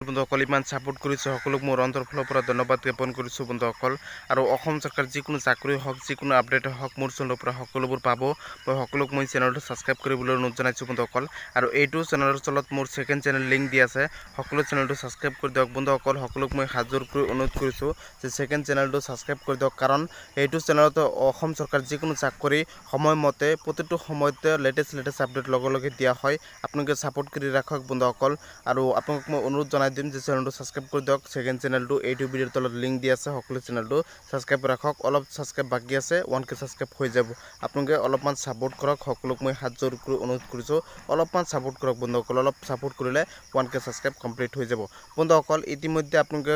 বন্ধুসকল ইমান সাপোৰ্ট কৰিছে সকলোক মোৰ অন্তৰৰ ফালৰ পৰা ধন্যবাদ জ্ঞাপন কৰিছো বন্ধুসকল আৰু অসম চৰকাৰ যিকোনো চাকৰি হওক যিকোনো আপডেট হওক মোৰ চেনেলৰ পৰা সকলোবোৰ পাব মই সকলোক মই চেনেলটো সাবস্ক্ৰাইব কৰিবলৈ অনুৰোধ জনাইছো বন্ধুসকল আৰু এইটো চেনেলৰ তলত মোৰ সেকেন্ড চেনেল লিংক দি আছে সকলো চেনেলটো সাবস্ক্ৰাইব কৰি দিয়ক বন্ধুসকল সকলোক মই হাজৰ কৰি অনুৰোধ কৰিছো যে সেকেন্ড চেনেলটো সাবস্ক্ৰাইব কৰি দিয়ক কাৰণ এইটো চেনেলত অসম চৰকাৰ যিকোনো চাকৰি সময়মতে প্ৰতিটো সময়তে লেটেষ্ট আপডেট লগে দিয়া হয় আপোনালোকে সাপোৰ্ট কৰি ৰাখক বন্ধুসকল আৰু আপোনালোক মই অনুৰোধ জনাই দিম যে চেনেলটো সাবস্ক্ৰাইব কৰি দিয়ক সেকেন্ড চেনেলটো এইটো ভিডিওৰ তলত লিংক দি আছে সকলো চেনেলটো সাবস্ক্ৰাইব ৰাখক অলপ সাবস্ক্ৰাইব বাকি আছে 1k সাবস্ক্ৰাইব হৈ যাব আপোনালোকে অলপমান সাপোৰ্ট কৰক সকলোক মই হাজৰ কৰি অনুৰোধ কৰিছো অলপমান সাপোৰ্ট কৰক বন্ধুসকল অলপ সাপোৰ্ট কৰিলে 1k সাবস্ক্ৰাইব কমপ্লিট হৈ যাব বন্ধুসকল ইতিমধ্যে আপোনালোকে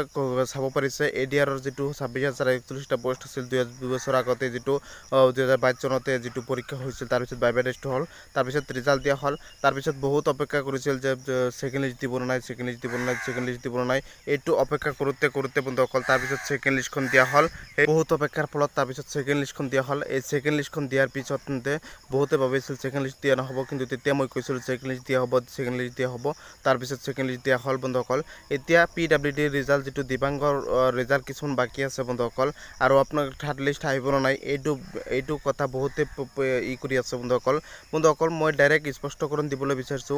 চাব পাৰিছে এডিআৰৰ যেটো 26041টা পোষ্ট আছিল 2 বছৰ আগতে যেটো 2022 চনতে যেটো পৰীক্ষা হৈছিল তাৰ পিছত বাইবাই টেষ্ট হল তাৰ পিছত ৰিজাল্ট দিয়া হল তাৰ পিছত বহুত অপেক্ষা কৰিছিল যে সেকেন্ড লিষ্ট দিব নাই সেকেন্ড লিষ্ট দিব নাই এটো অপেক্ষা কৰোতে বন্ধুসকল তাৰ পিছত সেকেন্ড লিষ্টখন দিয়া হল বহুত অপেক্ষাৰ ফলত তাৰ পিছত সেকেন্ড লিষ্টখন দিয়া হল এই সেকেন্ড লিষ্টখন দিয়াৰ পিছতে বহুতে ভাবিছিল সেকেন্ড লিষ্ট দিয়া নহব কিন্তু তেতিয়া মই কৈছিল সেকেন্ড লিষ্ট দিয়া হ'ব তাৰ পিছত সেকেন্ড লিষ্ট দিয়া হল বন্ধুসকল এতিয়া পিডব্লিউডি ৰিজাল্ট যেটো দিবাংগৰ ৰিজাল্ট কিছুমান বাকি আছে বন্ধুসকল আৰু আপোনাৰ থাৰ্ড লিষ্ট আহিব নাই এইটো কথা বহুতে ই কৰি আছে বন্ধুসকল মই ডাইৰেক্ট স্পষ্টকৰণ দিবলৈ বিচাৰিছো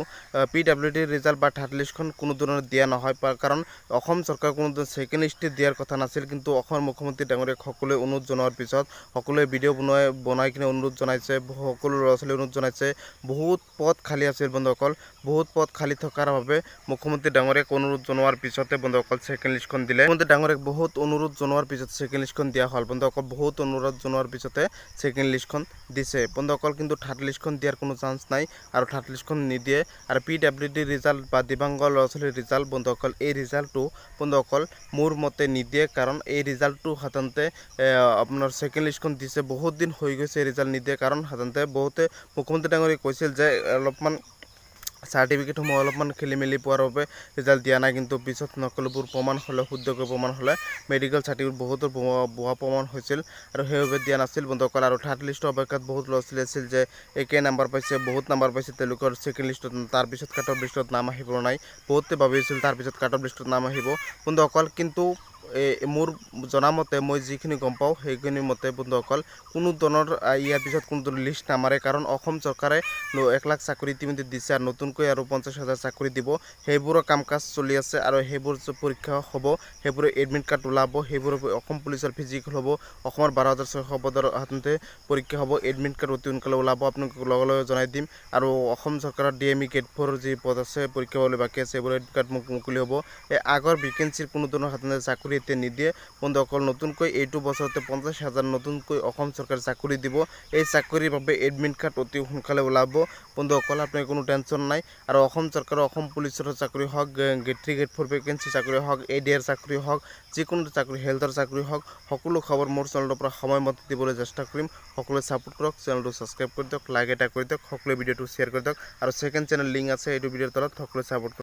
পিডব্লিউডি ৰিজাল্ট বা থাৰ্ড লিষ্টখন কোনো ধৰণৰ দিয়া নহয় কাৰণ অসম চৰকাৰ কোনো সেকেন্ড লিষ্ট দিয়াৰ কথা নাছিল কিন্তু অসমৰ মুখ্যমন্ত্ৰী ডাঙৰীয়া সকলোৱে অনুৰোধ জনোৱাৰ পিছত সকলোৱে ভিডিও বনাই কিনে অনুৰোধ জনাইছে সকলো ল'ৰা-ছোৱালী অনুৰোধ জনাইছে বহুত পদ খালি আছিল বন্ধুসকল বহুত পদ খালি থকাৰ বাবে মুখ্যমন্ত্ৰী ডাঙৰীয়াক অনুৰোধ জনোৱাৰ পিছতে বন্ধুসকল সেকেন্ড লিষ্টখন দিলে মুখ্যমন্ত্ৰী ডাঙৰীয়াক বহুত অনুৰোধ জনোৱাৰ পিছত সেকেন্ড লিষ্টখন দিয়া হল বন্ধুসকল বহুত অনুৰোধ জনোৱাৰ পিছতে সেকেন্ড লিষ্টখন দিছে বন্ধুসকল কিন্তু থাৰ্ড লিষ্টখন দিয়াৰ কোনো চান্স নাই আৰু থাৰ্ড লিষ্টখন নিদিয়ে আৰু পিডব্লিউডি ৰিজাল্ট বা দিবাংগ ল'ৰা-ছোৱালীৰ ৰিজাল্ট বন্ধুসকল এই ৰিজাল্টটো বন্ধুসকল মোৰ মতে নিদিয়ে কাৰণ এই ৰিজাল্টটো সাধাৰণতে আপোনাৰ সেকেন্ড লিষ্টখন দিছে বহুত দিন হৈ গৈছে ৰিজাল্ট নিদিয়ে কাৰণ সাধাৰণতে বহুতে মুখ্যমন্ত্ৰী ডাঙৰীয়াই কৈছিল যে অলপমান সাৰ্টিফিকেট সমূহ অলপমান খেলিমেলি পোৱাৰ বাবে ৰিজাল্ট দিয়া নাই কিন্তু পিছত নকলবোৰ প্ৰমাণ হলে শুদ্ধকৈ প্ৰমাণ হলে মেডিকেল সাৰ্টিফিকেট বহুত ভুৱা প্ৰমাণ হৈছিল আৰু সেইভাবে দিয়া নাছিল বন্ধুসকল আৰু থাৰ্ড লিষ্টৰ অপেক্ষাত বহুত ল'ৰা-ছোৱালী আছিল যে একে নাম্বাৰ পাইছে বহুত নাম্বাৰ পাইছে তেওঁলোকৰ সেকেন্ড লিষ্টত তাৰ পিছত কাট অফ লিষ্টত নাম আহিব নাই বহুতে ভাবিছিল তাৰ পিছত কাট অফ লিষ্টত নাম আহিব বন্ধুসকল কিন্তু মোৰ জনামতে মই যিখিনি গম পাও সেইখিনি মতে বন্ধুসকল কোনো ধৰণৰ ইয়াৰ পিছত কোনো ধৰণৰ লিষ্ট নামাৰে কাৰণ অসম চৰকাৰে 1 লাখ চাকৰি ইতিমধ্যে দিছে আৰু নতুনকৈ আৰু 50,000 চাকৰি দিব সেইবোৰৰ কামকাজ চলি আছে আৰু সেইবোৰ পৰীক্ষা হ'ব সেইবোৰ এডমিট কাৰ্ড ওলাব সেইবোৰ অসম পুলিচৰ ফিজিকেল হ'ব অসমৰ 12600 পদৰ হাততে পৰীক্ষা হ'ব এডমিট কাৰ্ড অতি সোনকালে ওলাব আপোনাক লগে জনাই দিম আৰু অসম চৰকাৰৰ ডিএমই গেট 4 যি পদ আছে পৰীক্ষা হ'বলৈ বাকি আছে সেইবোৰ এডমিট কাৰ্ড মুকলি হ'ব এই আগৰ ভ্যাকেন্সিৰ কোনো ধৰণৰ হাততে চাকৰি এতে নিদিয়ে বন্ধুসকল নতুনকৈ এইটো বছৰতে 50,000 নতুনকৈ অসম চৰকাৰ চাকৰি দিব এই চাকৰিৰ বাবে এডমিট কাৰ্ড অতি সোনকালে ওলাব বন্ধুসকল আপোনাৰ কোনো টেনচন নাই আৰু অসম চৰকাৰৰ অসম পুলিচৰ চাকৰি হওক গেট 3 গেট 4 ভ্যাকেন্সি চাকৰি হওক এডিআৰ চাকৰি হওক যিকোনো চাকৰি হেলথৰ চাকৰি হওক সকলো খবৰ মোৰ চেনেলৰ পৰা সময়মতে দিবলৈ চেষ্টা কৰিম সকলোৱে সাপোৰ্ট কৰক চেনেলটো সাবস্ক্ৰাইব কৰি দিয়ক লাইক এটা কৰি দিয়ক সকলোৱে ভিডিওটো শ্বেয়াৰ কৰি দিয়ক আৰু সেকেন্ড চেনেল লিংক আছে এইটো ভিডিওৰ তলত সকলোৱে সাপোৰ্ট